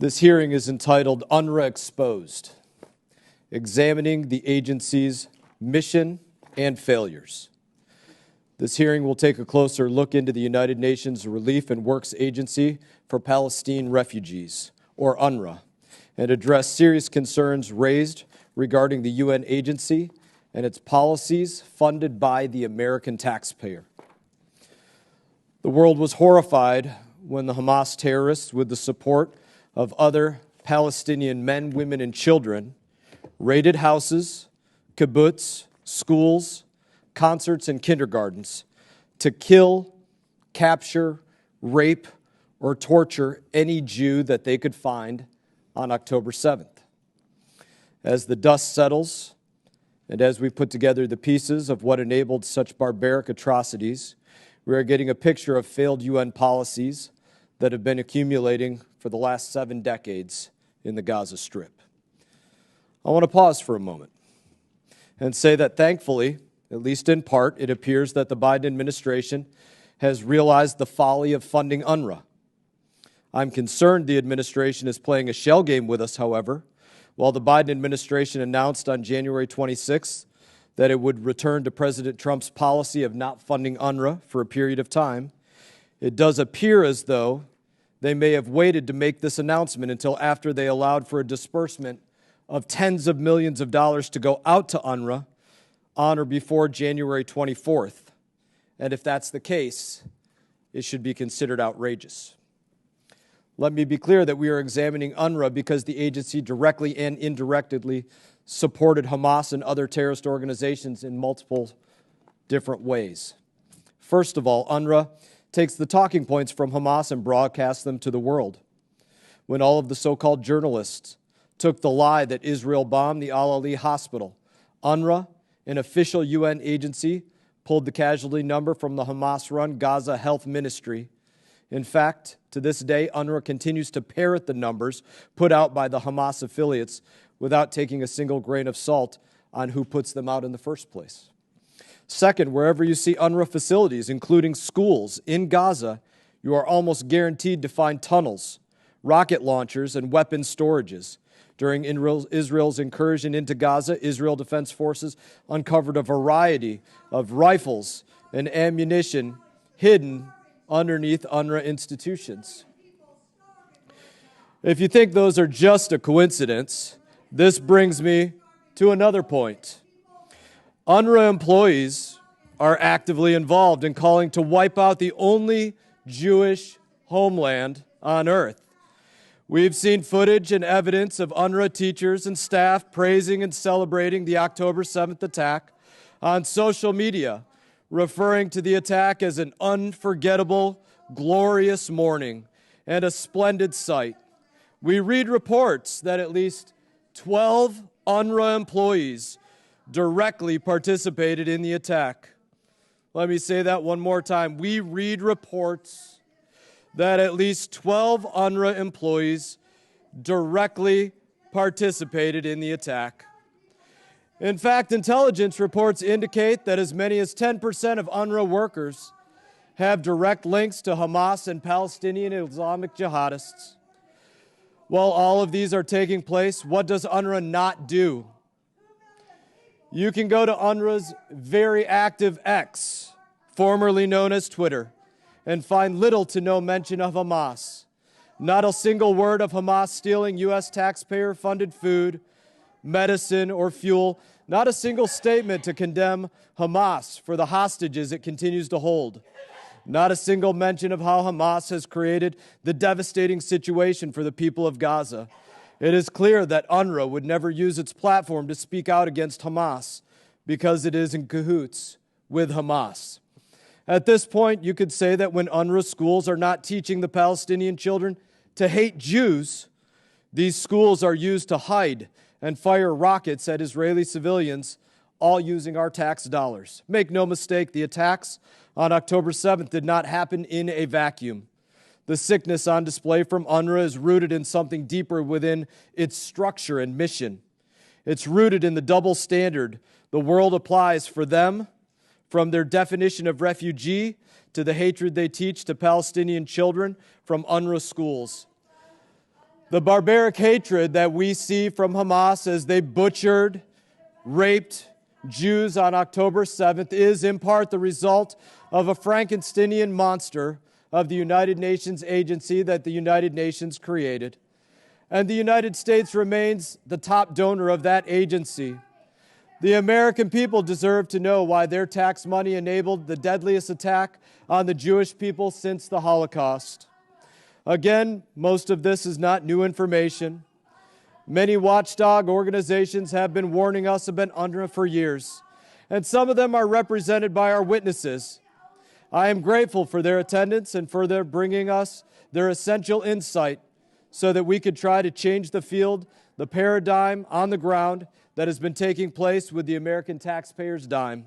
This hearing is entitled UNRWA Exposed, Examining the Agency's Mission and Failures. This hearing will take a closer look into the United Nations Relief and Works Agency for Palestinian Refugees, or UNRWA, and address serious concerns raised regarding the UN agency and its policies funded by the American taxpayer. The world was horrified when the Hamas terrorists, with the support of other Palestinian men, women, and children, raided houses, kibbutz, schools, concerts, and kindergartens to kill, capture, rape, or torture any Jew that they could find on October 7th. As the dust settles, and as we put together the pieces of what enabled such barbaric atrocities, we are getting a picture of failed UN policies that have been accumulating for the last 7 decades in the Gaza Strip. I want to pause for a moment and say that thankfully, at least in part, it appears that the Biden administration has realized the folly of funding UNRWA. I'm concerned the administration is playing a shell game with us, however. While the Biden administration announced on January 26th that it would return to President Trump's policy of not funding UNRWA for a period of time, it does appear as though they may have waited to make this announcement until after they allowed for a disbursement of tens of millions of dollars to go out to UNRWA on or before January 24th. And if that's the case, it should be considered outrageous. Let me be clear that we are examining UNRWA because the agency directly and indirectly supported Hamas and other terrorist organizations in multiple different ways. First of all, UNRWA takes the talking points from Hamas and broadcasts them to the world. When all of the so-called journalists took the lie that Israel bombed the Al-Ali hospital, UNRWA, an official UN agency, pulled the casualty number from the Hamas-run Gaza Health Ministry. In fact, to this day, UNRWA continues to parrot the numbers put out by the Hamas affiliates without taking a single grain of salt on who puts them out in the first place. Second, wherever you see UNRWA facilities, including schools in Gaza, you are almost guaranteed to find tunnels, rocket launchers, and weapon storages. During Israel's incursion into Gaza, Israel Defense Forces uncovered a variety of rifles and ammunition hidden underneath UNRWA institutions. If you think those are just a coincidence, this brings me to another point. UNRWA employees are actively involved in calling to wipe out the only Jewish homeland on earth. We've seen footage and evidence of UNRWA teachers and staff praising and celebrating the October 7th attack on social media, referring to the attack as an unforgettable, glorious morning and a splendid sight. We read reports that at least 12 UNRWA employees directly participated in the attack. Let me say that one more time. We read reports that at least 12 UNRWA employees directly participated in the attack. In fact, intelligence reports indicate that as many as 10% of UNRWA workers have direct links to Hamas and Palestinian Islamic jihadists. While all of these are taking place, what does UNRWA not do? You can go to UNRWA's very active X, formerly known as Twitter, and find little to no mention of Hamas. Not a single word of Hamas stealing U.S. taxpayer-funded food, medicine, or fuel. Not a single statement to condemn Hamas for the hostages it continues to hold. Not a single mention of how Hamas has created the devastating situation for the people of Gaza. It is clear that UNRWA would never use its platform to speak out against Hamas because it is in cahoots with Hamas. At this point, you could say that when UNRWA schools are not teaching the Palestinian children to hate Jews, these schools are used to hide and fire rockets at Israeli civilians, all using our tax dollars. Make no mistake, the attacks on October 7th did not happen in a vacuum. The sickness on display from UNRWA is rooted in something deeper within its structure and mission. It's rooted in the double standard the world applies for them, from their definition of refugee to the hatred they teach to Palestinian children from UNRWA schools. The barbaric hatred that we see from Hamas as they butchered, raped Jews on October 7th is in part the result of a Frankensteinian monster of the United Nations agency that the United Nations created. And the United States remains the top donor of that agency. The American people deserve to know why their tax money enabled the deadliest attack on the Jewish people since the Holocaust. Again, most of this is not new information. Many watchdog organizations have been warning us about UNRWA for years, and some of them are represented by our witnesses. I am grateful for their attendance and for their bringing us their essential insight so that we could try to change the field, the paradigm on the ground that has been taking place with the American taxpayer's dime.